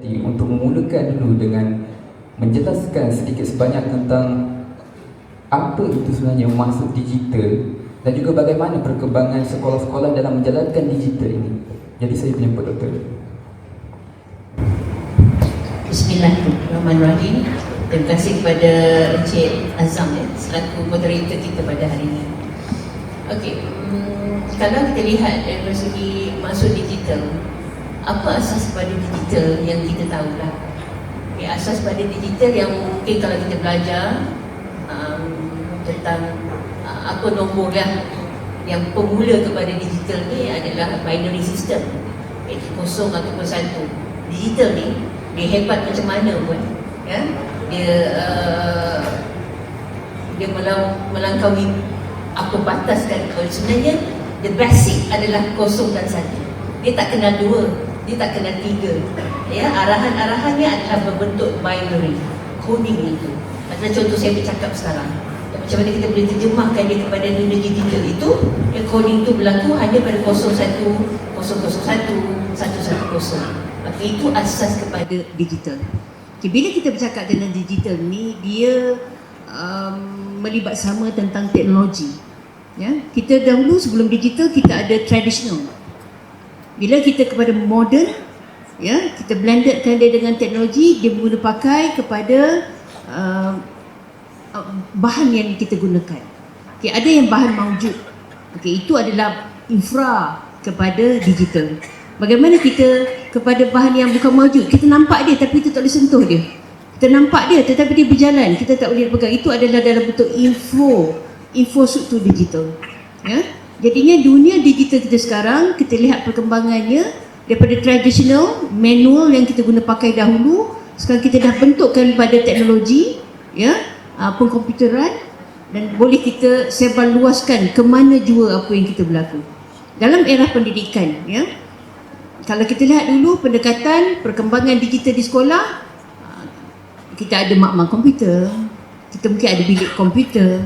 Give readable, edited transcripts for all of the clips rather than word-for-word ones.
Untuk memulakan dulu dengan menjelaskan sedikit sebanyak tentang apa itu sebenarnya maksud digital dan juga bagaimana perkembangan sekolah-sekolah dalam menjalankan digital ini. Jadi saya menjemput Doktor. Bismillahirrahmanirrahim. Terima kasih kepada Encik Azam selaku moderator kita pada hari ini. Okey, kalau kita lihat dari segi maksud digital, apa asas pada digital yang kita tahulah? Okay, asas pada digital yang mungkin kalau kita belajar tentang apa nombor yang pemula kepada digital ni adalah binary system, iaitu kosong ataupun satu. Digital ni dia hebat macam mana pun, ya, dia melangkaui apa batas dan sebenarnya the basic adalah kosong dan satu. Dia tak kenal dua, dia tak kenal tiga. Ya, arahan-arahannya adalah berbentuk binary, coding itu. Adalah contoh saya bercakap sekarang. Macam mana kita boleh terjemahkan dia kepada dunia digital itu, coding itu berlaku hanya pada 01, 001, 110. Maka itu asas kepada digital. Okay, bila kita bercakap tentang digital ni, dia melibat sama tentang teknologi. Ya, kita dahulu sebelum digital kita ada traditional. Bila kita kepada modern, ya, kita blendedkan dia dengan teknologi, dia boleh pakai kepada bahan yang kita gunakan. Okay, ada yang bahan mawjud. Okay, itu adalah infra kepada digital. Bagaimana kita kepada bahan yang bukan mawjud? Kita nampak dia tapi kita tak boleh sentuh dia. Kita nampak dia tetapi dia berjalan, kita tak boleh pegang. Itu adalah dalam bentuk info to digital. Ya. Jadinya dunia digital kita sekarang, kita lihat perkembangannya daripada traditional, manual yang kita guna pakai dahulu, sekarang kita dah bentukkan pada teknologi, ya, pengkomputeran, dan boleh kita sebar luaskan ke mana jua apa yang kita berlaku. Dalam era pendidikan, ya, kalau kita lihat dulu pendekatan perkembangan digital di sekolah, kita ada mak-mak komputer, kita mungkin ada bilik komputer.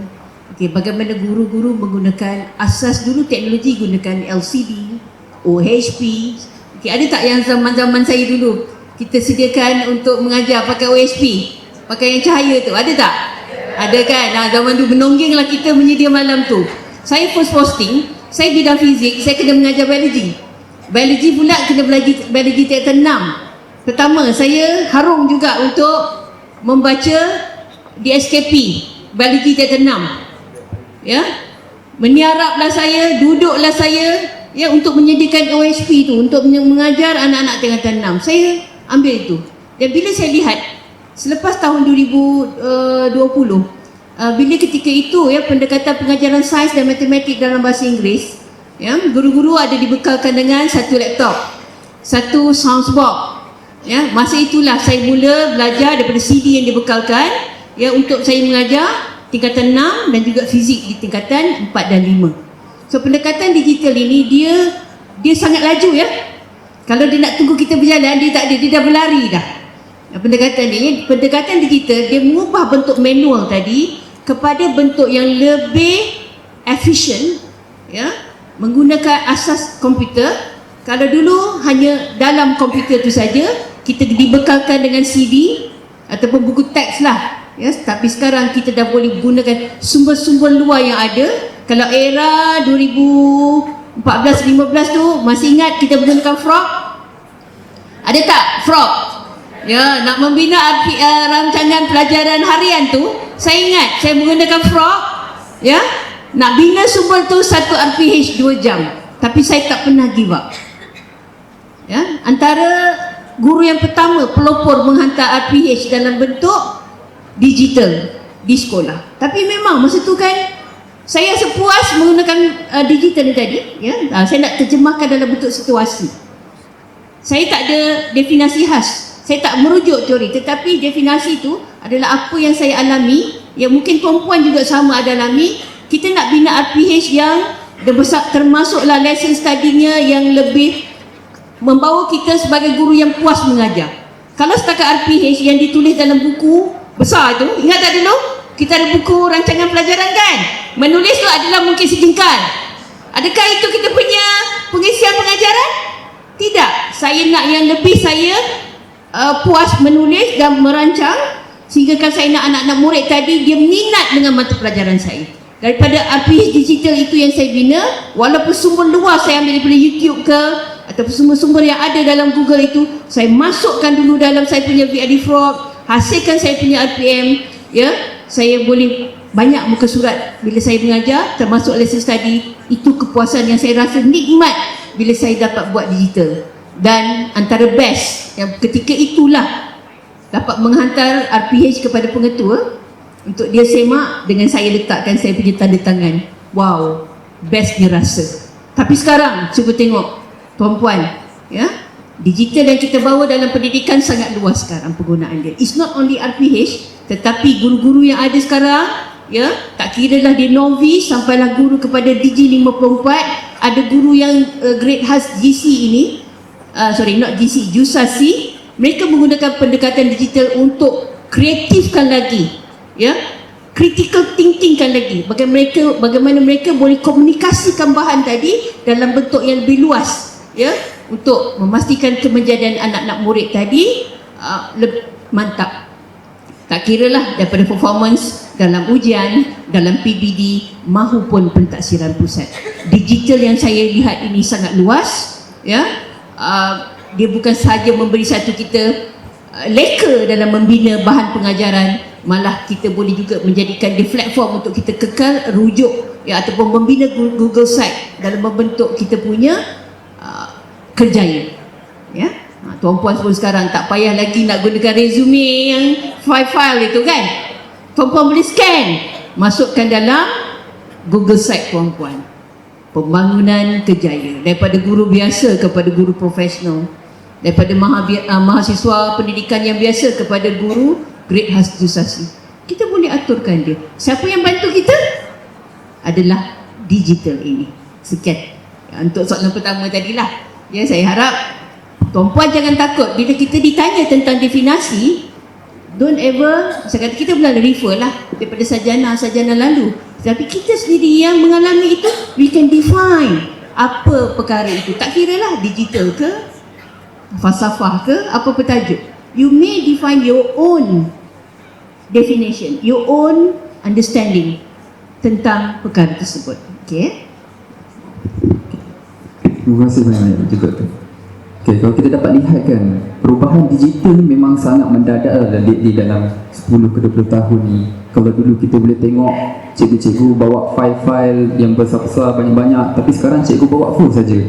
Okay, bagaimana guru-guru menggunakan asas dulu teknologi, gunakan LCD, OHP. Okay, ada tak yang zaman-zaman saya dulu kita sediakan untuk mengajar pakai OHP, pakai yang cahaya tu, ada tak? Ada kan? Nah, zaman dulu menongginglah kita menyedia malam tu. Saya first posting, saya bidang fizik, saya kena mengajar biologi. Biologi pula kena belajar biologi tingkatan 6. Pertama, saya harum juga untuk membaca di SKP biologi tingkatan 6. Ya, meniaraplah saya, duduklah saya, ya, untuk menyediakan OHP tu untuk mengajar anak-anak tingkatan 6. Saya ambil itu. Dan bila saya lihat selepas tahun 2020, bila ketika itu, ya, pendekatan pengajaran sains dan matematik dalam bahasa Inggeris, ya, guru-guru ada dibekalkan dengan satu laptop, satu soundbox. Ya, masa itulah saya mula belajar daripada CD yang dibekalkan, ya, untuk saya mengajar tingkatan 6 dan juga fizik di tingkatan 4 dan 5. So pendekatan digital ini dia sangat laju, ya. Kalau dia nak tunggu kita berjalan, dia tak ada, dia dah berlari dah. Pendekatan digital dia mengubah bentuk manual tadi kepada bentuk yang lebih efisien, ya, menggunakan asas komputer. Kalau dulu hanya dalam komputer tu saja, kita dibekalkan dengan CD ataupun buku teks lah. Ya, tapi sekarang kita dah boleh gunakan sumber-sumber luar yang ada. Kalau era 2014-15 tu, masih ingat kita menggunakan frog? Ada tak frog? Ya, nak membina rancangan pelajaran harian tu, saya ingat saya menggunakan frog. Ya, nak bina sumber tu 1 RPH 2 jam. Tapi saya tak pernah give up. Ya, antara guru yang pertama pelopor menghantar RPH dalam bentuk digital di sekolah. Tapi memang masa tu kan saya sepuas menggunakan digital ni tadi, ya. Saya nak terjemahkan dalam bentuk situasi. Saya tak ada definisi khas. Saya tak merujuk teori, tetapi definisi itu adalah apa yang saya alami, yang mungkin perempuan juga sama ada alami. Kita nak bina RPH yang termasuklah lesson study-nya yang lebih membawa kita sebagai guru yang puas mengajar. Kalau setakat RPH yang ditulis dalam buku besar tu, ingat tak dulu? Kita ada buku rancangan pelajaran kan? Menulis tu adalah mungkin sejengkal. Adakah itu kita punya pengisian pengajaran? Tidak. Saya nak yang lebih, saya puas menulis dan merancang, sehingga kan saya nak anak-anak murid tadi dia minat dengan mata pelajaran saya. Daripada RPH digital itu yang saya bina, walaupun sumber luas saya ambil daripada YouTube ke ataupun sumber-sumber yang ada dalam Google itu, saya masukkan dulu dalam saya punya VID Frog, hasilkan saya punya RPM, ya. Saya boleh banyak muka surat bila saya mengajar, termasuk lesson study. Itu kepuasan yang saya rasa nikmat bila saya dapat buat digital. Dan antara best yang ketika itulah dapat menghantar RPH kepada pengetua untuk dia semak dengan saya letakkan saya punya tanda tangan. Wow, bestnya rasa. Tapi sekarang cuba tengok tuan-puan, ya, digital yang kita bawa dalam pendidikan sangat luas sekarang penggunaan dia. It's not only RPH, tetapi guru-guru yang ada sekarang, ya, tak kira lah dia novice sampailah guru kepada DG54, ada guru yang grade khas GC ini, not GC, JUSASI, mereka menggunakan pendekatan digital untuk kreatifkan lagi, ya, critical thinkingkan lagi bagaimana mereka boleh komunikasikan bahan tadi dalam bentuk yang lebih luas, ya, untuk memastikan kemenjadian anak-anak murid tadi lebih mantap. Tak kira lah daripada performance dalam ujian, dalam PBD mahupun pentaksiran pusat. Digital yang saya lihat ini sangat luas, ya. Dia bukan sahaja memberi satu kita leka dalam membina bahan pengajaran, malah kita boleh juga menjadikan dia platform untuk kita kekal rujuk, ya, ataupun membina Google Site dalam membentuk kita punya kerjaya, ya. Tuan-puan semua sekarang tak payah lagi nak gunakan resume yang file itu kan. Tuan-puan boleh scan, masukkan dalam Google Site tuan-puan. Pembangunan kerjaya daripada guru biasa kepada guru profesional, daripada mahasiswa pendidikan yang biasa kepada guru grade khas JUSASI. Kita boleh aturkan dia. Siapa yang bantu kita? Adalah digital ini. Sekian untuk soalan pertama tadilah. Ya, saya harap tuan-puan jangan takut bila kita ditanya tentang definasi. Don't ever, saya kata kita boleh refer lah daripada sarjana lalu, tapi kita sendiri yang mengalami itu, we can define apa perkara itu. Tak kira lah digital ke, falsafah ke, apa petajuk. You may define your own definition, your own understanding tentang perkara tersebut. Okay? Terima kasih banyak juga tu. Okay, kalau kita dapat lihat kan, perubahan digital ni memang sangat mendadak lah di dalam 10 ke 20 tahun ni. Kalau dulu kita boleh tengok cikgu-cikgu bawa file-file yang besar-besar banyak-banyak, tapi sekarang cikgu bawa phone saja.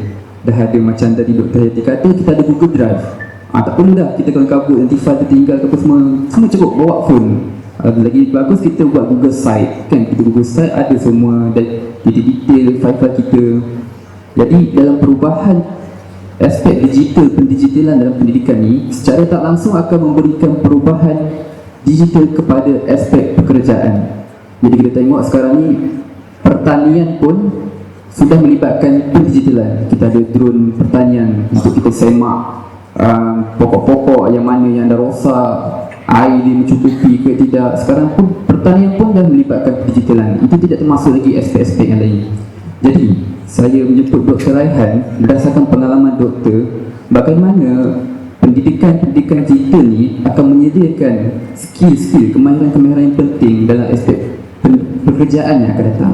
Dah ada macam tadi Dr. Yati kata, kita ada Google Drive. Tak perlu dah kita kalau kabut nanti file tertinggal ke apa semua cukup bawa phone. Lagi bagus kita buat Google Site kan, kita Google Site ada semua detail file-file kita. Jadi dalam perubahan aspek digital, pendigitalan dalam pendidikan ni secara tak langsung akan memberikan perubahan digital kepada aspek pekerjaan. Jadi kita tengok sekarang ni pertanian pun sudah melibatkan pendigitalan. Kita ada drone pertanian untuk kita semak pokok-pokok yang mana yang dah rosak, air dia mencukupi ke tidak. Sekarang pun pertanian pun dah melibatkan pendigitalan. Itu tidak termasuk lagi aspek-aspek yang lain. Jadi saya menjemput Dr. Raihan berdasarkan pengalaman doktor, bagaimana pendidikan digital ni akan menyediakan skill-skill, kemahiran-kemahiran yang penting dalam aspek pekerjaan yang akan datang.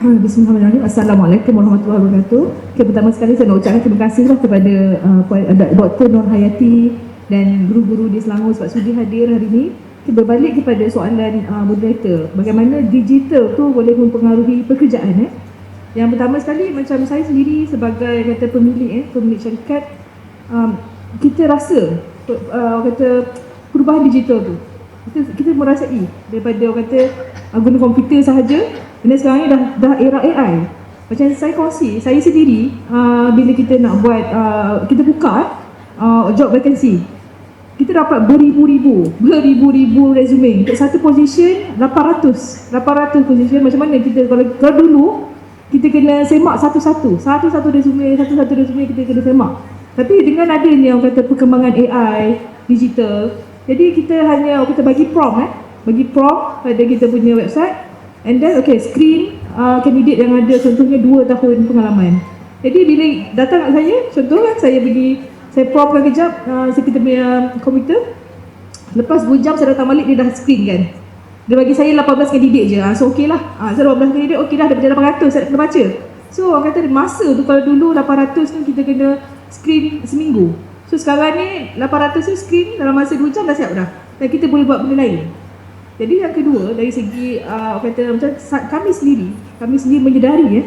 Bismillahirrahmanirrahim. Assalamualaikum warahmatullahi wabarakatuh. Okay, pertama sekali saya nak ucapkan terima kasihlah kepada Dr. Nur Hayati dan guru-guru di Selangor sebab sudi hadir hari ini. Okay, berbalik kepada soalan moderator, bagaimana digital tu boleh mempengaruhi pekerjaan. Yang pertama sekali, macam saya sendiri sebagai kata pemilik syarikat, kita rasa kata perubahan digital tu kita merasai daripada kata guna komputer sahaja, dan sekarang ni dah era AI. Macam saya kongsi, saya sendiri bila kita nak buat kita buka job vacancy, kita dapat beribu-ribu resume untuk satu position. 800 position. Macam mana kita kalau dulu kita kena semak satu-satu resume kita kena semak. Tapi dengan adanya orang kata perkembangan AI, digital, jadi kita hanya kita bagi prompt pada kita punya website, and then screen candidate yang ada contohnya 2 tahun pengalaman. Jadi bila datang kat saya, contoh kan saya pergi saya propkan kejap, saya kita punya komputer. Lepas 2 jam saya datang balik, dia dah screen kan. Dia bagi saya 18 kandidat je. So okey lah. Saya 18 kandidat okey dah, daripada 800 saya kena baca. So orang kata masa tu kalau dulu 800 ni kita kena screen seminggu. So sekarang ni 800 tu screen dalam masa 2 jam dah siap dah. Dan kita boleh buat benda lain. Jadi yang kedua, dari segi orang kata macam kami sendiri menyedari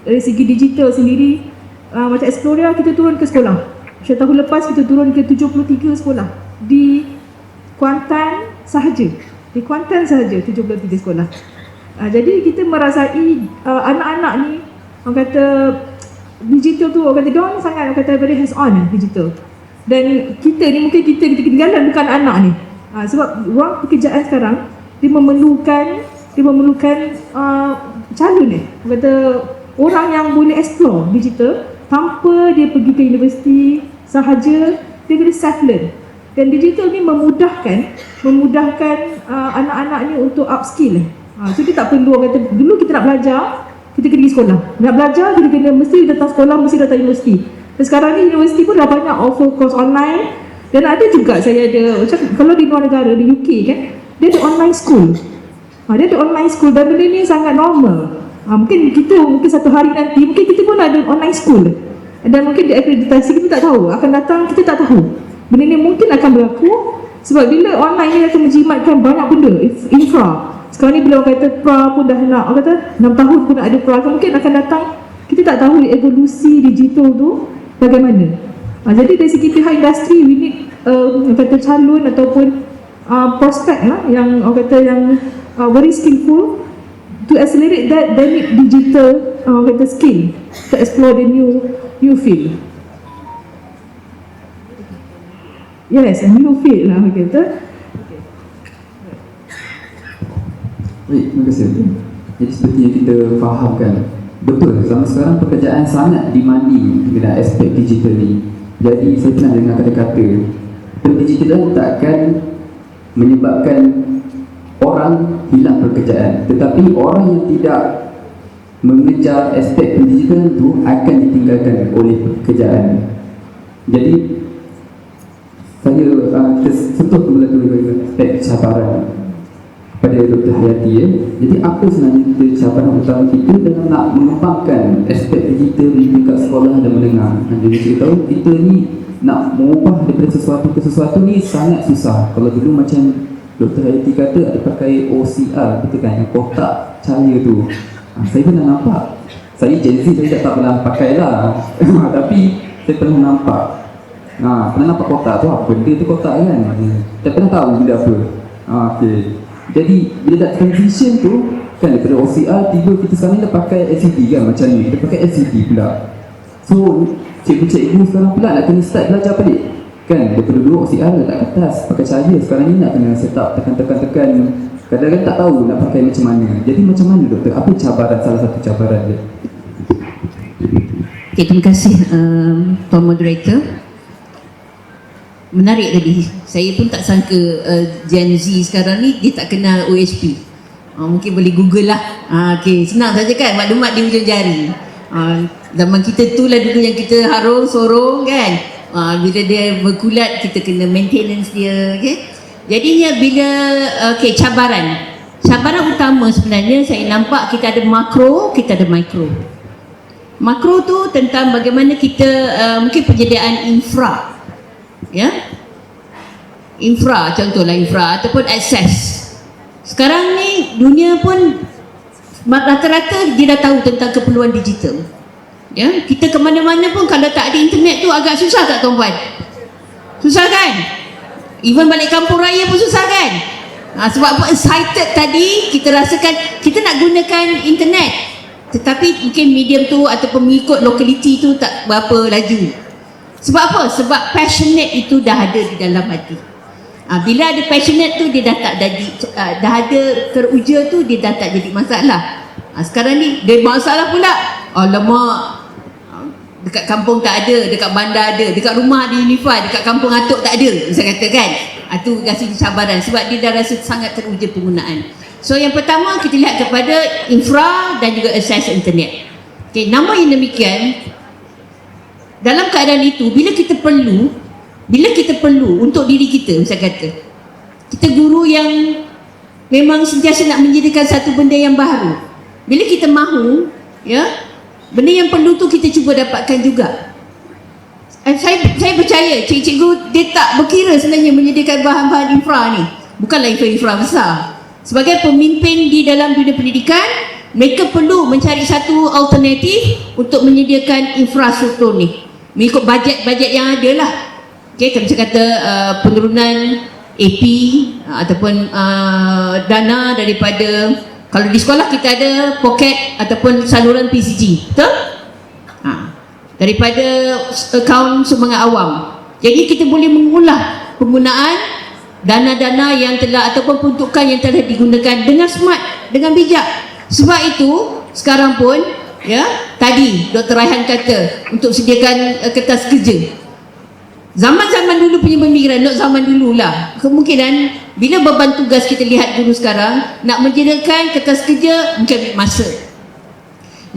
dari segi digital sendiri, macam Explorer kita turun ke sekolah. Macam tahun lepas kita turun ke 73 sekolah di Kuantan sahaja. Di Kuantan sahaja 73 sekolah. Jadi kita merasai anak-anak ni orang kata digital tu, orang kata diorang sangat orang kata very hands on digital. Dan kita ni mungkin kita ketinggalan bukan anak ni. Sebab ruang pekerjaan sekarang dia memerlukan calon ni. Orang kata orang yang boleh explore digital tanpa dia pergi ke universiti sahaja, dia kena self learn. Dan digital ni memudahkan anak-anak ni untuk upskill. So kita tak perlu orang kata dulu kita nak belajar, kita kena pergi sekolah. Nak belajar kita kena mesti datang sekolah, mesti datang universiti. Dan sekarang ni universiti pun dah banyak offer course online. Dan ada juga saya ada macam kalau di luar negara, di UK kan, dia ada online school. Dia ada online school dan benda ni sangat normal. Mungkin satu hari nanti mungkin kita pun ada online school. Dan mungkin diakreditasi, kita tak tahu akan datang, kita tak tahu. Benda ni mungkin akan berlaku sebab bila online ni akan menjimatkan banyak benda, infra. Sekarang ni bila orang kata pra pun dah nak, orang kata 6 tahun pun nak ada pra, mungkin akan datang. Kita tak tahu evolusi digital tu bagaimana. Jadi dari segi pihak industri, we need orang kata calon ataupun prospek lah yang orang kata yang very skillful to accelerate that. They need digital orang kata skill to explore the new field. Yes, a new field lah orang kata. Baik, terima kasih. Jadi seperti yang kita fahamkan, betul, zaman sekarang pekerjaan sangat demanding dalam aspek digital ni. Jadi saya pernah dengar kata-kata pendigitalan takkan menyebabkan orang hilang pekerjaan, tetapi orang yang tidak mengejar aspek pendigitalan tu akan ditinggalkan oleh pekerjaan. Jadi saya sentuh kembali aspek cabaran pada Dr. Hayati Jadi apa sebenarnya cabaran utama kita dalam nak mengembangkan aspek digital di tingkat sekolah dan menengah? Jadi kita tahu kita ni nak mengubah daripada sesuatu ke sesuatu ni sangat susah. Kalau dulu macam Dr. Hayati kata ada pakai OCR, betul kan, yang kotak cahaya tu. Saya pernah nampak. Saya Gen Z, saya tak pernah pakai lah. Tapi saya pernah nampak. Pernah nampak kotak tu, apa benda tu kotak kan? Tak pernah tahu benda apa. Okay. Jadi bila dah transition tu kan, daripada OCR tiba kita sekarang ni dah pakai LCD kan, macam ni kita pakai LCD pula. So cikgu-cikgu sekarang pula nak kena start belajar balik kan, daripada dulu OCR letak kertas pakai cahaya, sekarang ni nak kena set up tekan-tekan, kadang-kadang tak tahu nak pakai macam mana. Jadi macam mana doktor, apa cabaran, salah satu cabaran dia? Okay, terima kasih Tuan Moderator. Menarik tadi. Saya pun tak sangka Gen Z sekarang ni dia tak kenal OHP. Mungkin boleh Google lah. Okay, senang saja kan, maklumat di ujung jari. Zaman kita tu lah dulu yang kita harung sorong kan. Bila dia berkulat kita kena maintenance dia. Okay? Jadinya bila cabaran utama sebenarnya saya nampak kita ada makro, kita ada mikro. Makro tu tentang bagaimana kita mungkin penyediaan infra. Ya, contohlah infra ataupun akses. Sekarang ni dunia pun rata-rata dia dah tahu tentang keperluan digital. Ya, kita ke mana-mana pun kalau tak ada internet tu agak susah tak tuan-puan? Susah kan? Even balik kampung raya pun susah kan? Sebab apa? Excited tadi kita rasakan kita nak gunakan internet, tetapi mungkin medium tu ataupun mengikut lokaliti tu tak berapa laju. Sebab apa? Sebab passionate itu dah ada di dalam hati. Bila ada passionate tu dia dah tak jadi, dah ada teruja tu dia dah tak jadi masalah. Sekarang ni dia masalah pula. Alamak, dekat kampung tak ada, dekat bandar ada, dekat rumah di Unify, dekat kampung Atuk tak ada, saya kata kan. Itu rasa cabaran sebab dia dah rasa sangat teruja penggunaan. So yang pertama kita lihat kepada infra dan juga akses internet. Okay, namun yang demikian dalam keadaan itu, bila kita perlu untuk diri kita, macam kata kita guru yang memang sentiasa nak menjadikan satu benda yang baru, bila kita mahu, ya, benda yang perlu tu kita cuba dapatkan juga. Saya percaya cikgu dia tak berkira sebenarnya menyediakan bahan-bahan infra ni, bukanlah infra besar. Sebagai pemimpin di dalam dunia pendidikan, mereka perlu mencari satu alternatif untuk menyediakan infrastruktur ni mengikut bajet yang ada lah. Okay, macam kata penurunan AP ataupun dana daripada, kalau di sekolah kita ada poket ataupun saluran PCG, betul? Daripada akaun sumbangan awam. Jadi kita boleh mengulah penggunaan dana-dana yang telah ataupun peruntukan yang telah digunakan dengan smart, dengan bijak. Sebab itu sekarang pun, ya, tadi Dr. Raihan kata untuk sediakan kertas kerja. Zaman-zaman dulu punya pemikiran, zaman dululah, kemungkinan bila beban tugas kita lihat guru sekarang, nak menyediakan kertas kerja mungkin ambil masa.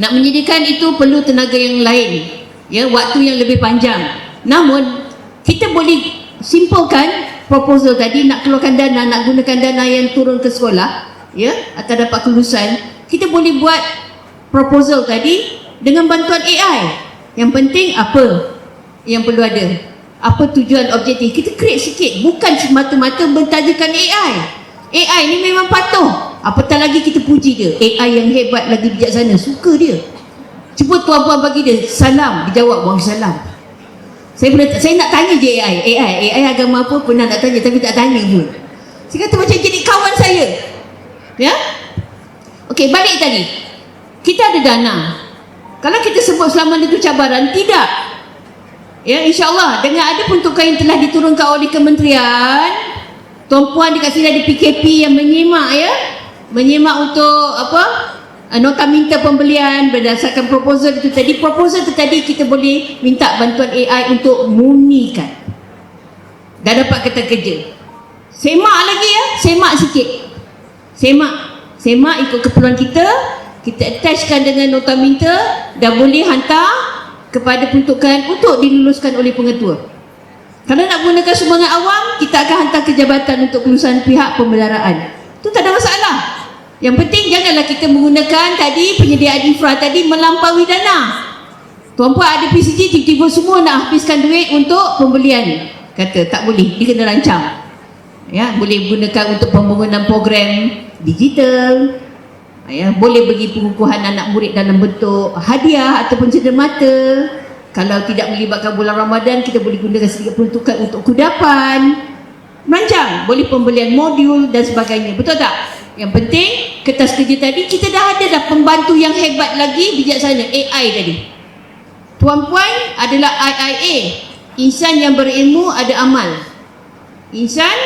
Nak menyediakan itu perlu tenaga yang lain, ya, waktu yang lebih panjang. Namun kita boleh simpulkan proposal tadi, nak keluarkan dana, nak gunakan dana yang turun ke sekolah, ya, atau dapat kelulusan. Kita boleh buat proposal tadi dengan bantuan AI. Yang penting apa yang perlu ada, apa tujuan objektif, kita create sikit, bukan semata-mata bertajakan AI. AI ni memang patuh, apatah lagi kita puji dia, AI yang hebat lagi bijaksana, suka dia. Cuba tuan-puan bagi dia salam, dia jawab wang salam. Saya nak tanya je AI agama apa pernah nak tanya, tapi tak tanya pun. Saya kata macam jadi kawan saya, ya. Okey, balik tadi, kita ada dana. Kalau kita sebut selama itu cabaran, tidak, ya, insyaAllah dengan ada peruntukan yang telah diturunkan oleh kementerian, tuan-puan dekat sini ada PKP yang menyimak, ya, menyimak untuk apa, nota minta pembelian berdasarkan proposal itu tadi. Proposal itu tadi kita boleh minta bantuan AI untuk munikan. Dah dapat kata kerja, semak lagi, ya, semak sikit, semak ikut keperluan kita attachkan dengan nota minta, dah boleh hantar kepada peruntukan untuk diluluskan oleh pengetua. Kalau nak gunakan sumbangan awam, kita akan hantar ke jabatan untuk kelulusan pihak pemeliharaan. Itu tak ada masalah. Yang penting janganlah kita menggunakan tadi penyediaan infra tadi melampaui dana. Tuan-puan ada PCG, tiba-tiba semua nak habiskan duit untuk pembelian. Kata tak boleh, dia kena rancang. Ya, boleh gunakan untuk pembangunan program digital. Ya, boleh bagi pengukuhan anak murid dalam bentuk hadiah ataupun cenderamata. Kalau tidak melibatkan bulan Ramadan, kita boleh gunakan sedikit peruntukan untuk kudapan. Merancang, boleh pembelian modul dan sebagainya. Betul tak? Yang penting kertas kerja tadi kita dah ada dah pembantu yang hebat lagi, bijaksana, AI tadi. Tuan-puan adalah IIA, insan yang berilmu ada amal. Insan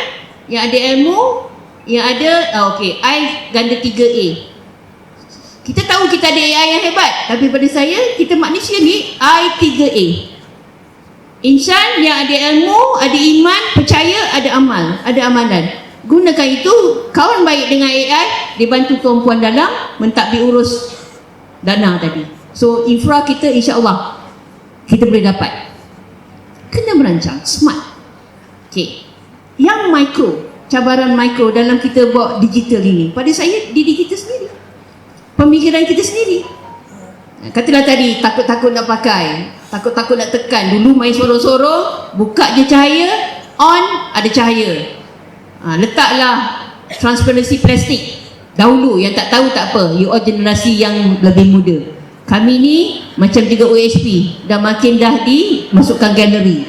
yang ada ilmu, yang ada okey, I ganda 3A. Kita tahu kita ada AI yang hebat, tapi pada saya, kita manusia ni I 3A. Insan yang ada ilmu, ada iman, percaya, ada amal, ada amalan. Gunakan itu, kawan baik dengan AI, dia bantu tuan-puan dalam mentadbir urus dana tadi. So infra kita insya-Allah kita boleh dapat. Kena merancang smart. Okey. Yang mikro, cabaran mikro dalam kita buat digital ini, pada saya diri kita sendiri, pemikiran kita sendiri. Katalah tadi takut-takut nak pakai, takut-takut nak tekan. Dulu main sorong-sorong, buka je cahaya, on ada cahaya. Letaklah transparansi plastik. Dahulu yang tak tahu tak apa, you all generasi yang lebih muda. Kami ni macam juga OHP, dah makin dah dimasukkan galeri.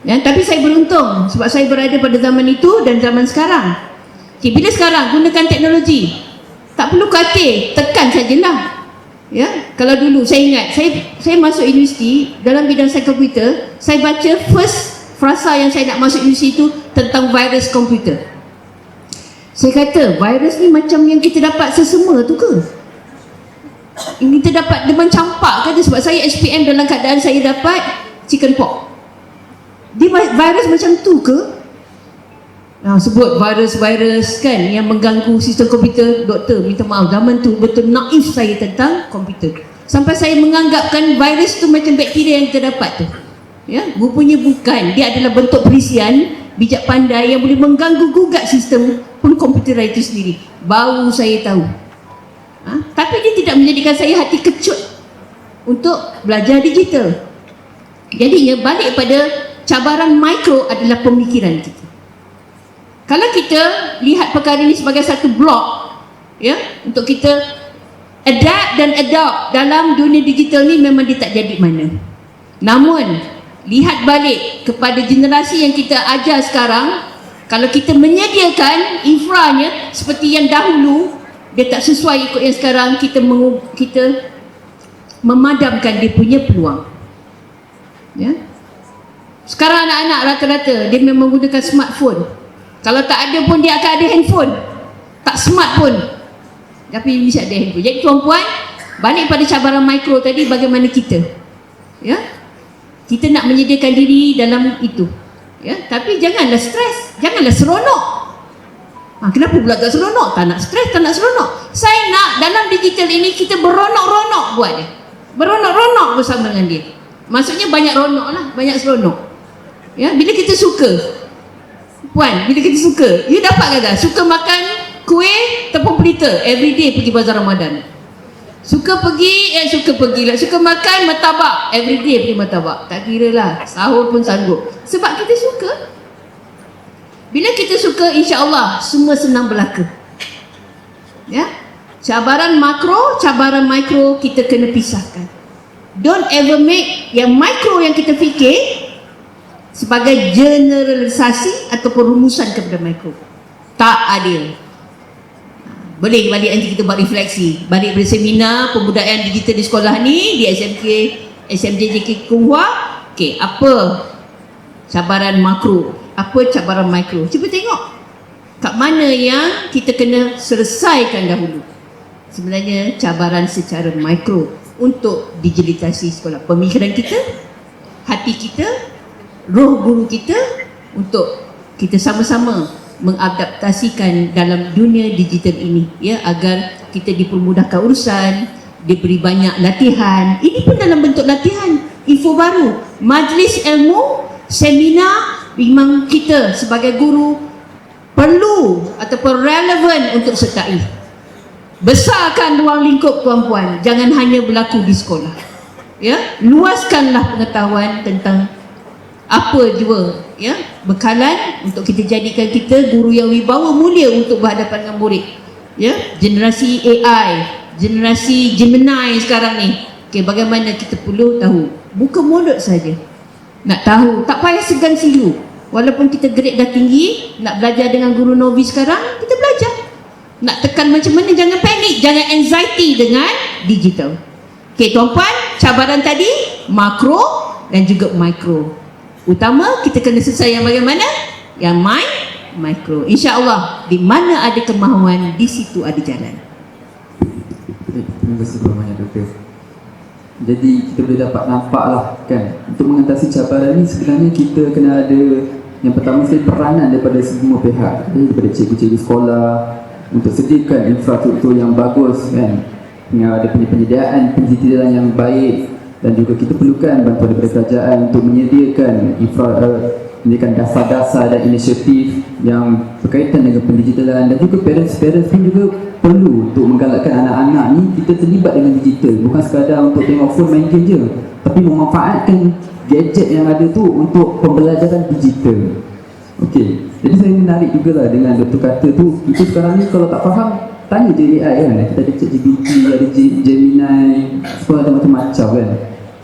Ya, tapi saya beruntung sebab saya berada pada zaman itu dan zaman sekarang. Okay, bila sekarang gunakan teknologi, tak perlu katil, tekan sajalah. Ya, kalau dulu saya ingat, saya masuk universiti dalam bidang sains komputer, saya baca first frasa yang saya nak masuk universiti itu tentang virus komputer. Saya kata, virus ni macam yang kita dapat sesama tu ke? Yang kita dapat demam campak ke? Sebab saya SPM dalam keadaan saya dapat chicken pox. Dia virus macam tu ke? Sebut virus-virus kan yang mengganggu sistem komputer. Doktor minta maaf, zaman tu betul naif saya tentang komputer. sampai saya menganggapkan virus tu macam bakteria yang kita dapat tu. Ya, rupanya bukan. Dia adalah bentuk perisian bijak pandai yang boleh mengganggu gugat sistem pengkomputeran itu sendiri. Baru saya tahu. Tapi dia tidak menjadikan saya hati kecut untuk belajar digital. Jadinya balik pada cabaran mikro adalah pemikiran kita. Kalau kita lihat perkara ini sebagai satu blok, ya, untuk kita adapt dan adopt dalam dunia digital ni, memang dia tak jadi mana. Namun lihat balik kepada generasi yang kita ajar sekarang, kalau kita menyediakan infranya seperti yang dahulu, dia tak sesuai ikut yang sekarang, kita memadamkan dia punya peluang. Ya. Sekarang anak-anak rata-rata dia memang menggunakan smartphone. Kalau tak ada pun dia akan ada handphone. Tak smart pun, tapi bisa ada handphone. Jadi tuan-puan, balik pada cabaran mikro tadi, bagaimana kita, ya, kita nak menyediakan diri dalam itu, ya. Tapi janganlah stres, janganlah seronok. Kenapa pula tak seronok? Tak nak stres, tak nak seronok. Saya nak dalam digital ini kita beronok-ronok buat dia. Beronok-ronok bersama dengan dia. Maksudnya banyak ronok lah, banyak seronok. Ya, bila kita suka, puan, bila kita suka, you dapat kata suka makan kuih tepung pelita, everyday pergi bazar Ramadan. Suka pergilah, suka makan martabak, everyday pergi martabak. Tak kira lah, sahur pun sanggup. Sebab kita suka. Bila kita suka, insya-Allah semua senang belaka. Ya, cabaran makro, cabaran mikro kita kena pisahkan. Don't ever make yang mikro yang kita fikir sebagai generalisasi ataupun rumusan kepada mikro. Tak adil. Boleh balik nanti kita buat refleksi. Balik pada seminar pembudayaan digital di sekolah ni, di SMJJK Kunghua. Okey, apa cabaran makro? Apa cabaran mikro? Cuba tengok kat mana yang kita kena selesaikan dahulu. Sebenarnya cabaran secara mikro untuk digitalisasi sekolah. Pemikiran kita, hati kita, roh guru kita, untuk kita sama-sama mengadaptasikan dalam dunia digital ini, ya, agar kita dipermudahkan urusan, diberi banyak latihan. Ini pun dalam bentuk latihan, info baru, majlis ilmu, seminar. Memang kita sebagai guru perlu ataupun relevan untuk sertai. Besarkan ruang lingkup tuan-puan, jangan hanya berlaku di sekolah. Ya, luaskanlah pengetahuan tentang apa jua, ya, bekalan untuk kita jadikan kita guru yang wibawa mulia untuk berhadapan dengan murid. Ya, generasi AI, generasi Gemini sekarang ni. Okey, bagaimana kita perlu tahu. Bukan mulut saja. Nak tahu, tak payah segan silu. Walaupun kita grade dah tinggi, nak belajar dengan guru novice sekarang, kita belajar. Nak tekan macam mana, jangan panik, jangan anxiety dengan digital. Okey tuan-puan, cabaran tadi makro dan juga mikro. Utama kita kena selesai yang bagaimana? Yang mikro. InsyaAllah di mana ada kemahuan, di situ ada jalan. Terima kasih banyak Doktor. Jadi kita boleh dapat nampak lah kan, untuk mengatasi cabaran ni sebenarnya kita kena ada yang pertama sekali peranan daripada semua pihak, daripada cikgu-cikgu sekolah untuk sediakan infrastruktur yang bagus kan, ada penyediaan pendidikan yang baik, dan juga kita perlukan bantuan daripada kerajaan untuk menyediakan menyediakan dasar-dasar dan inisiatif yang berkaitan dengan pendigitalan, dan juga parents pun juga perlu untuk menggalakkan anak-anak ni kita terlibat dengan digital, bukan sekadar untuk tengok phone main game je, tapi memanfaatkan gadget yang ada tu untuk pembelajaran digital. Okey, jadi saya menarik jugalah dengan doktor kata tu, kita sekarang ni kalau tak faham tanya je AI kan, kita ada ChatGPT, ada Gemini, semua ada macam-macam kan.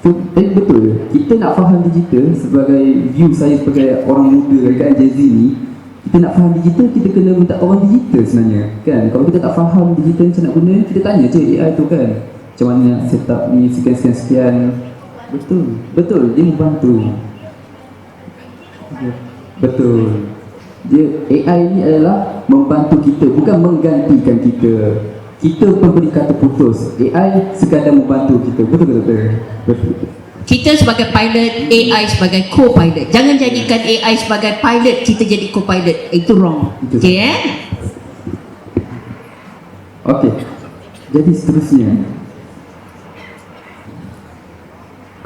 So, tapi betul, kita nak faham digital sebagai view saya sebagai orang muda dekat Gen Z ni, kita nak faham digital, kita kena minta orang digital sebenarnya kan. Kalau kita tak faham digital macam nak guna, kita tanya je AI tu kan, macam mana setup ni, sekian. Betul, dia membantu. Betul, dia AI ni adalah membantu kita, bukan menggantikan kita. Kita pemberi kata putus, AI sekadar membantu kita. Betul ke doktor? Betul. Kita sebagai pilot, AI sebagai co-pilot. Jangan jadikan AI sebagai pilot, kita jadi co-pilot. Itu wrong. Okey Okey. Jadi seterusnya,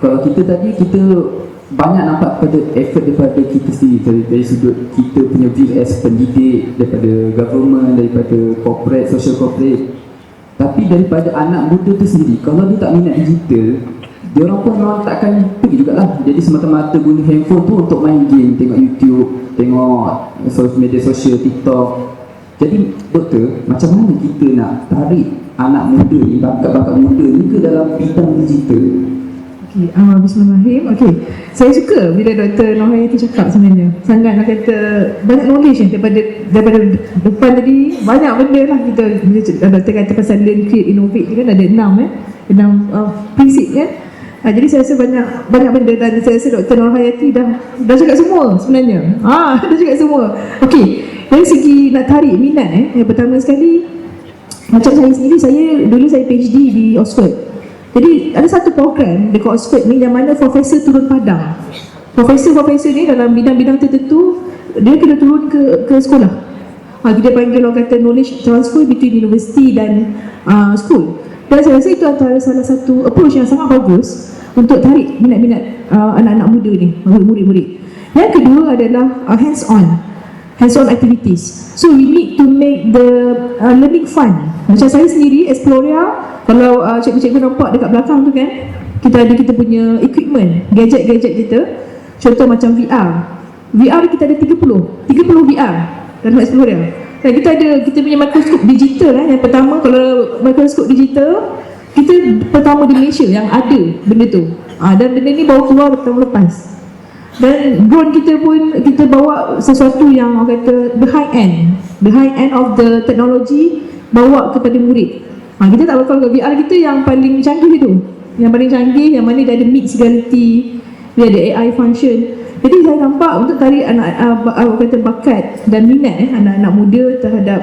Kalau kita tadi, kita banyak nampak pada effort daripada kita sendiri, dari sudut kita punya view as pendidik, daripada government, daripada corporate, social corporate. Tapi daripada anak muda tu sendiri, kalau dia tak minat digital, dia orang pun memang takkan pergi jugalah. Jadi semata-mata guna handphone tu untuk main game, tengok YouTube, tengok media sosial, TikTok. Jadi doktor, macam mana kita nak tarik anak muda ni, bakat-bakat muda ni ke dalam bidang digital? Okay, bismillahirrahmanirrahim. Okay, saya suka bila Dr. Nurhayati cakap sebenarnya. Sangat nak kata banyak knowledge daripada depan tadi. Banyak benda lah kita, Dr. kata pasal learn, create, innovate ni kan ada 6 prinsip kan. Jadi saya rasa banyak benda, dan saya rasa Dr. Nurhayati dah cakap semua sebenarnya. Dah cakap semua. Okey, dari segi nak tarik minat yang pertama sekali, macam saya sendiri, dulu saya PhD di Oxford. Jadi ada satu program dekat Oxford ni yang mana profesor turun padang. Profesor ni dalam bidang-bidang tertentu dia kena turun ke sekolah. Dia panggil orang kata knowledge transfer between university dan school. Dan saya rasa itu antara salah satu approach yang sangat bagus untuk tarik minat-minat anak-anak muda ni, murid-murid. Yang kedua adalah hands-on activities. So we need to make the learning fun. Macam saya sendiri, Exploria, kalau cikgu-cikgu nampak dekat belakang tu kan, kita punya equipment, gadget-gadget kita. Contoh macam VR kita ada 30 VR dalam Exploria. Dan kita punya mikroskop digital yang pertama, kalau mikroskop digital kita pertama di Malaysia yang ada benda tu. Dan benda ni baru keluar tahun lepas. Dan drone kita pun kita bawa sesuatu yang orang kata the high end of the technology, bawa kepada murid. Kita tak bakal ke VR kita yang paling canggih tu. Yang paling canggih, yang mana dia ada mixed reality, dia ada AI function. Jadi saya nampak untuk tarik kata bakat dan minat anak-anak muda terhadap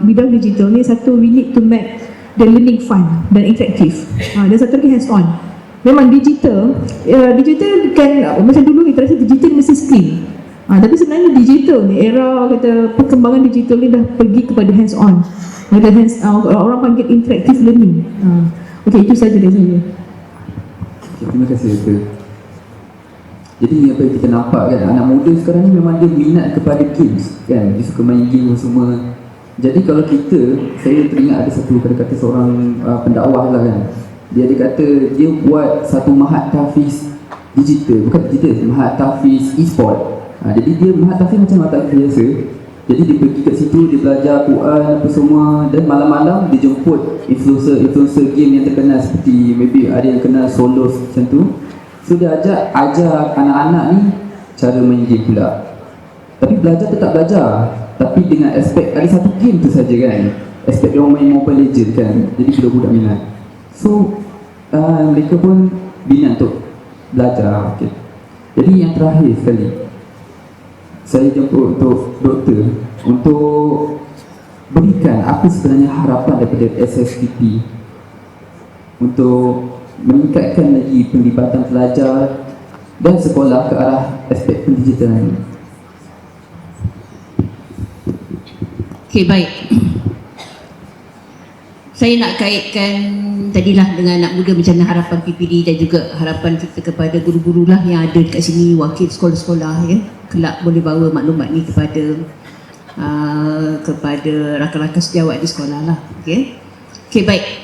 bidang digital ni, satu, we need to make the learning fun dan interactive. Dan satu lagi hands on. Memang digital kan, macam dulu kita rasa digital mesti screen. Tapi sebenarnya digital ni, era kata perkembangan digital ni dah pergi kepada hands on. Orang panggil interactive learning. Okey, itu saja dari saya. Terima kasih doktor. Jadi apa yang kita nampak kan, anak muda sekarang ni memang dia minat kepada games kan, dia suka main game semua. Jadi kalau saya teringat ada satu kata-kata seorang pendakwah lah kan, dia kata dia buat satu mahat tahfiz digital, bukan digital, mahat tahfiz e-sport. Jadi dia mahat tahfiz macam mahat tahfiz biasa. Jadi dia pergi kat situ, dia belajar Quran apa semua, dan malam-malam dia jemput influencer game yang terkenal, seperti maybe ada yang kenal Solos macam tu. So dia ajar anak-anak ni cara main game pula. Tapi belajar tetap belajar, tapi dengan aspek ada satu game tu saja kan, aspek dia orang main Mobile Legends kan. Jadi budak-budak minat. So mereka pun minat untuk belajar. Okay. Jadi yang terakhir sekali, saya jemput untuk doktor untuk berikan apa sebenarnya harapan daripada SSPP untuk meningkatkan lagi penglibatan pelajar dan sekolah ke arah aspek pendigitalan ini. Okey, baik. Saya nak kaitkan tadilah dengan anak muda, macam mana harapan PPD dan juga harapan kita kepada guru-guru lah yang ada dekat sini, wakil sekolah-sekolah ya. Kelak boleh bawa maklumat ni kepada rakan-rakan sejawat di sekolah lah. Okey, baik.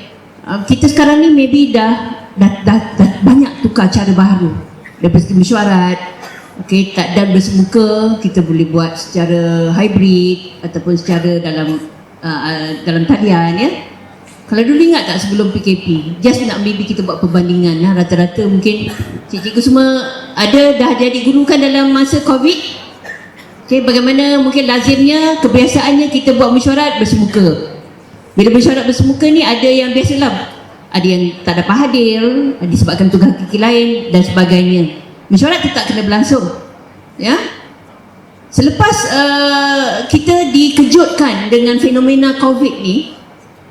Kita sekarang ni maybe dah banyak tukar cara baru daripada mesyuarat. Okey, tak dan bersemuka, kita boleh buat secara hybrid ataupun secara dalam talian ya. Kalau dulu ingat tak sebelum PKP, just nak maybe kita buat perbandingan lah, rata-rata mungkin cikgu semua dah jadi guru kan dalam masa COVID. Okey, bagaimana mungkin lazimnya kebiasaannya kita buat mesyuarat bersemuka. Bila mesyuarat bersemuka ni ada yang biasalah, ada yang tak dapat hadir disebabkan tugas kaki lain dan sebagainya. Mesyuarat tetap kena berlangsung ya. Selepas kita dikejutkan dengan fenomena COVID ni,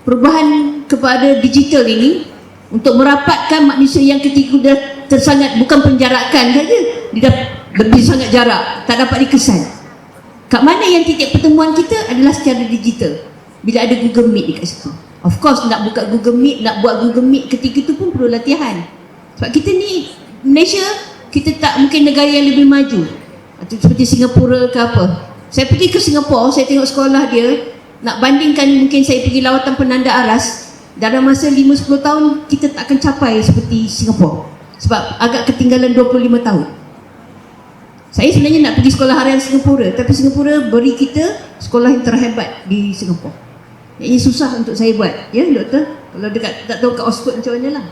perubahan kepada digital ini untuk merapatkan manusia yang ketika dah tersangat, bukan penjarakan saja, dia dah lebih sangat jarak, tak dapat dikesan. Kat mana yang titik pertemuan kita adalah secara digital. Bila ada Google Meet dekat situ. Of course nak buka Google Meet, nak buat Google Meet ketika itu pun perlu latihan. Sebab kita ni Malaysia, kita tak mungkin negara yang lebih maju atau seperti Singapura ke apa. Saya pergi ke Singapura, saya tengok sekolah dia, nak bandingkan mungkin saya pergi lawatan penanda aras, dalam masa 5-10 tahun kita tak akan capai seperti Singapura, sebab agak ketinggalan 25 tahun. Saya sebenarnya nak pergi sekolah harian Singapura, tapi Singapura beri kita sekolah yang terhebat di Singapura. Ini susah untuk saya buat, ya doktor? Kalau dekat, tak tahu kat Oxford macam mana lah.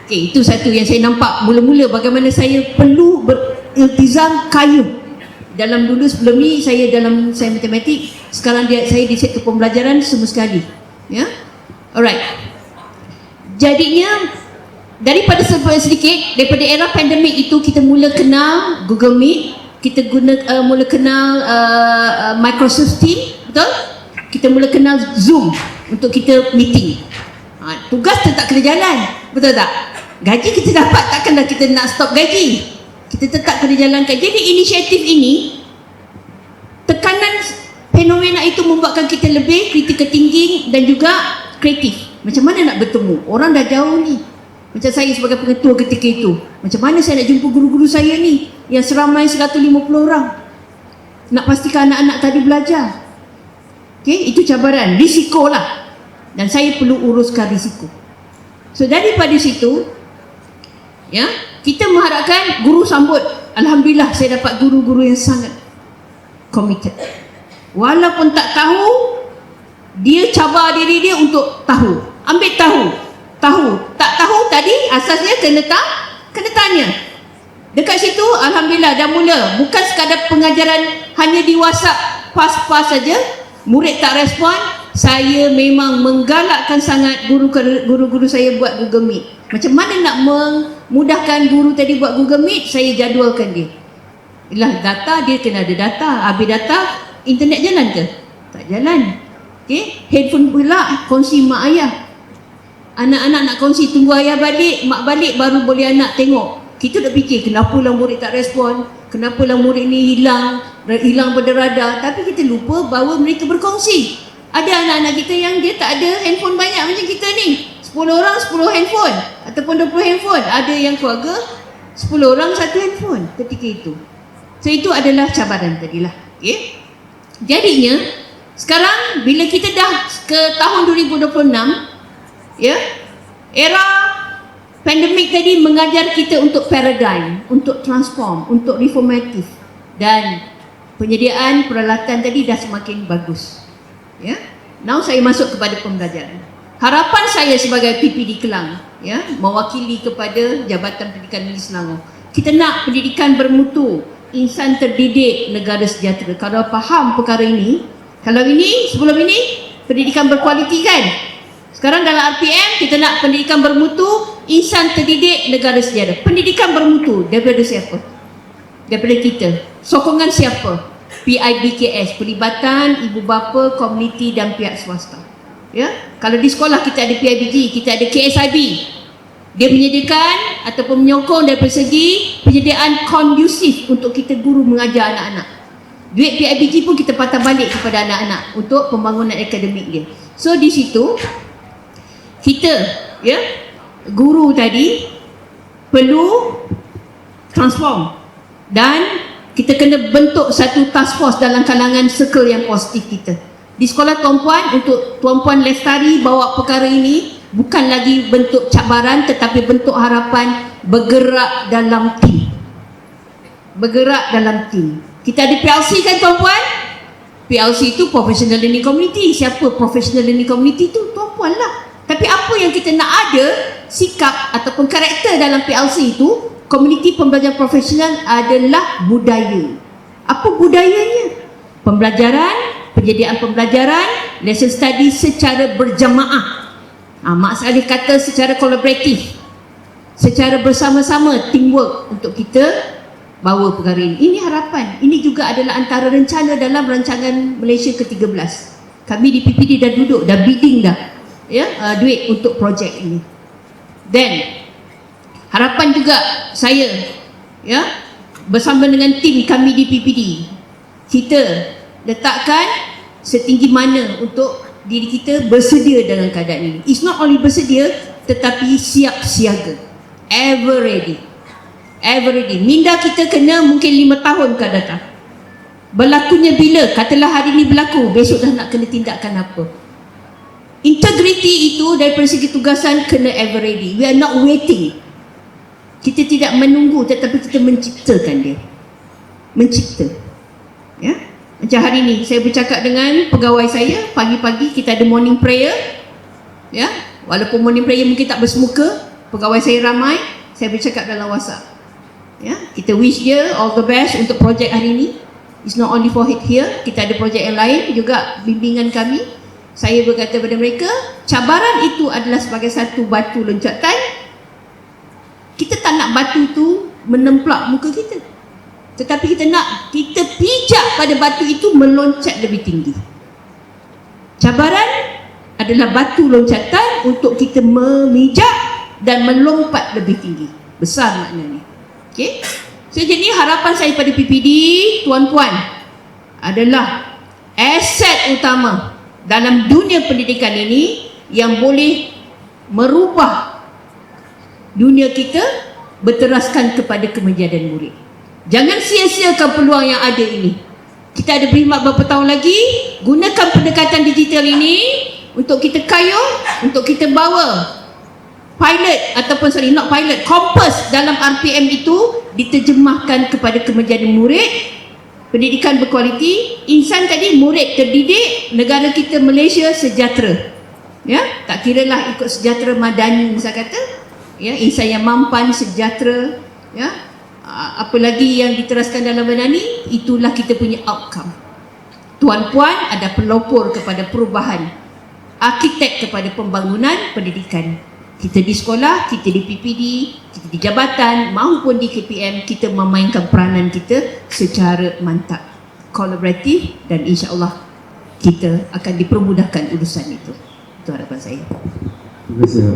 Okey, itu satu yang saya nampak mula-mula bagaimana saya perlu beriltizam kayu. Dalam dulu sebelum ni saya matematik, sekarang saya di sektor pembelajaran semua sekali. Ya. Alright. Jadinya daripada sedikit daripada era pandemik itu kita mula kenal Google Meet, kita mula kenal Microsoft Teams, betul? Kita mula kenal Zoom untuk kita meeting. Tugas tetap kena jalan, betul tak? Gaji kita dapat, takkanlah kita nak stop gaji. Kita tetap kena jalankan. Jadi inisiatif ini, tekanan fenomena itu membuatkan kita lebih critical thinking dan juga kreatif. Macam mana nak bertemu? Orang dah jauh ni. Macam saya sebagai pengetua ketika itu, macam mana saya nak jumpa guru-guru saya ni yang seramai 150 orang, nak pastikan anak-anak tadi belajar. Okay, itu cabaran, risiko lah, dan saya perlu uruskan risiko. So daripada situ, ya, kita mengharapkan guru sambut. Alhamdulillah saya dapat guru-guru yang sangat committed. Walaupun tak tahu, dia cabar diri dia untuk tahu. Ambil tahu. Tak tahu tadi asasnya kena tanya. Dekat situ alhamdulillah dah mula. Bukan sekadar pengajaran hanya di WhatsApp pas-pas saja, murid tak respon. Saya memang menggalakkan sangat guru-guru saya buat Google Meet. Macam mana nak memudahkan guru tadi buat Google Meet? Saya jadualkan dia. Ialah data, dia kena ada data. Habis data, internet jalan ke? Tak jalan. Okay? Handphone pula kongsi mak ayah. Anak-anak nak kongsi, tunggu ayah balik, mak balik baru boleh anak tengok. Kita dah fikir kenapa lah murid tak respon, kenapa lah murid ni hilang pada radar. Tapi kita lupa bahawa mereka berkongsi. Ada anak-anak kita yang dia tak ada handphone banyak macam kita ni. 10 orang 10 handphone ataupun 20 handphone. Ada yang keluarga 10 orang 1 handphone ketika itu. So itu adalah cabaran tadilah. Okay? Jadinya sekarang bila kita dah ke tahun 2026, ya, era pandemik tadi mengajar kita untuk paradigm, untuk transform, untuk reformatif, dan penyediaan peralatan tadi dah semakin bagus. Ya, now saya masuk kepada pembelajaran. Harapan saya sebagai PPD Kelang, ya, mewakili kepada Jabatan Pendidikan Negeri Selangor, kita nak pendidikan bermutu, insan terdidik, negara sejahtera. Kalau faham perkara ini, kalau ini sebelum ini pendidikan berkualiti kan. Sekarang dalam RPM kita nak pendidikan bermutu, insan terdidik, negara sejahtera. Pendidikan bermutu daripada siapa? Daripada kita. Sokongan siapa? PIBKS, pelibatan ibu bapa, komuniti dan pihak swasta. Ya, kalau di sekolah kita ada PIBG, kita ada KSIB. Dia menyediakan ataupun menyokong dari segi penyediaan kondusif untuk kita guru mengajar anak-anak. Duit PIBG pun kita patah balik kepada anak-anak untuk pembangunan akademik dia. So di situ kita, ya, guru tadi perlu transform, dan kita kena bentuk satu task force dalam kalangan circle yang positif kita. Di sekolah tuan-puan, untuk tuan-puan lestari bawa perkara ini bukan lagi bentuk cabaran tetapi bentuk harapan, bergerak dalam tim. Bergerak dalam tim. Kita ada PLC kan tuan-puan? PLC itu Professional Learning Community. Siapa Professional Learning Community itu? Tuan-puan lah. Tapi apa yang kita nak ada, sikap ataupun karakter dalam PLC itu, komuniti pembelajaran profesional adalah budaya. Apa budayanya? Pembelajaran, penyediaan pembelajaran, lesson study secara berjamaah. Mak Saleh kata secara kolaboratif, secara bersama-sama, teamwork untuk kita bawa perkara ini. Ini harapan. Ini juga adalah antara rencana dalam rancangan Malaysia ke-13. Kami di PPD dah duduk, dah bidding dah, ya, duit untuk projek ini. Dan harapan juga saya, ya, bersama dengan tim kami di PPD, kita letakkan setinggi mana untuk diri kita bersedia dalam keadaan ini. It's not only bersedia tetapi siap siaga, ever ready. Everready. Minda kita kena mungkin 5 tahun akan datang. Berlakunya bila? Katalah hari ini berlaku, besok dah nak kena tindakan apa. Integrity itu daripada segi tugasan kena ever ready. We are not waiting. Kita tidak menunggu, tetapi kita menciptakan dia. Mencipta. Ya? Macam hari ini saya bercakap dengan pegawai saya, pagi-pagi kita ada morning prayer. Ya? Walaupun morning prayer mungkin tak bersemuka, pegawai saya ramai, saya bercakap dalam WhatsApp. Ya? Kita wish dia all the best untuk projek hari ini. It's not only for it here, kita ada projek yang lain juga bimbingan kami. Saya berkata kepada mereka, cabaran itu adalah sebagai satu batu loncatan. Kita tak nak batu itu menemplak muka kita, tetapi kita nak kita pijak pada batu itu meloncat lebih tinggi. Cabaran adalah batu loncatan untuk kita memijak dan melompat lebih tinggi. Besar maknanya. Okey? So jadi harapan saya pada PPD, tuan-puan, adalah aset utama dalam dunia pendidikan ini yang boleh merubah dunia kita berteraskan kepada kemenjadian murid. Jangan sia-siakan peluang yang ada ini. Kita ada berkhidmat berapa tahun lagi, gunakan pendekatan digital ini untuk kita kayuh, untuk kita bawa pilot ataupun not pilot, kompas dalam RPM itu diterjemahkan kepada kemenjadian murid, pendidikan berkualiti, insan tadi murid terdidik, negara kita Malaysia sejahtera. Ya, tak kiralah ikut sejahtera madani saya kata, ya, insan yang mampan, sejahtera, ya. Apa lagi yang diteraskan dalam madani, itulah kita punya outcome. Tuan-puan ada pelopor kepada perubahan, arkitek kepada pembangunan pendidikan. Kita di sekolah, kita di PPD, kita di jabatan maupun di KPM, kita memainkan peranan kita secara mantap, kolaboratif, dan insya-Allah kita akan dipermudahkan urusan itu. Itu harapan saya. Terima kasih.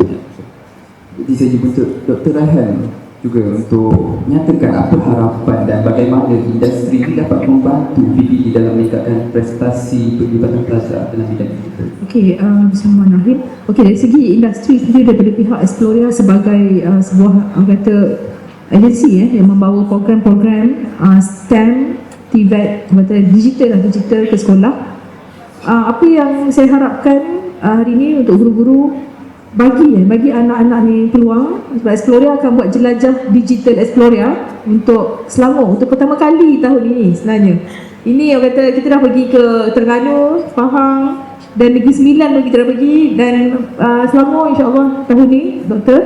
Jadi saya jumpa Dr. Raihan juga untuk menyatakan apa harapan dan bagaimana industri ini dapat membantu PPD dalam meningkatkan prestasi penglibatan pelajar dalam bidang digital. Okey, Bismillahirrahmanirrahim. Okey, dari segi industri sendiri daripada pihak Exploria sebagai sebuah kata agensi yang membawa program-program STEM, TVET, digital ke sekolah. Apa yang saya harapkan hari ini untuk guru-guru, bagi anak-anak ni peluang, sebab Exploria akan buat jelajah digital Exploria untuk Selangor untuk pertama kali tahun ini sebenarnya. Ini yang kata kita dah pergi ke Terengganu, Pahang dan Negeri Sembilan pun kita dah pergi, dan Selangor insya-Allah tahun ni doktor,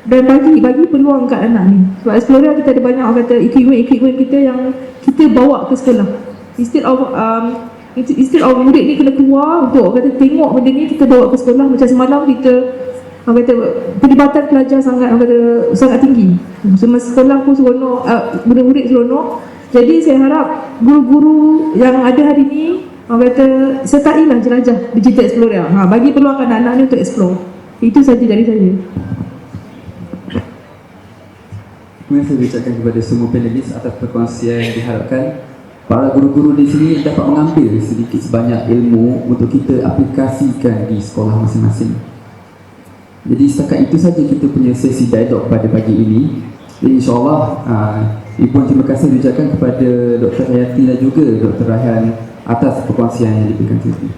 dan bagi peluang kat anak ni. Sebab Exploria kita ada banyak kata equipment kita yang kita bawa ke sekolah. Instead of murid ni kena keluar untuk kata tengok benda ni, kita bawa ke sekolah. Macam semalam kita kata pelibatan pelajar sangat tinggi. Semasa sekolah pun seronok, murid-murid seronok. Jadi saya harap guru-guru yang ada hari ni kata sertailah jelajah digital Exploria. Bagi peluang anak-anak ni untuk explore. Itu saja dari saya. Terima kasih ucapkan kepada semua panelis atas perkongsian yang diharapkan. Para guru-guru di sini dapat mengambil sedikit sebanyak ilmu untuk kita aplikasikan di sekolah masing-masing. Jadi setakat itu saja kita punya sesi dialog pada pagi ini. Jadi insyaAllah ribuan terima kasih diucapkan kepada Dr. Hayati dan juga Dr. Raihan atas perkongsian yang diberikan tadi.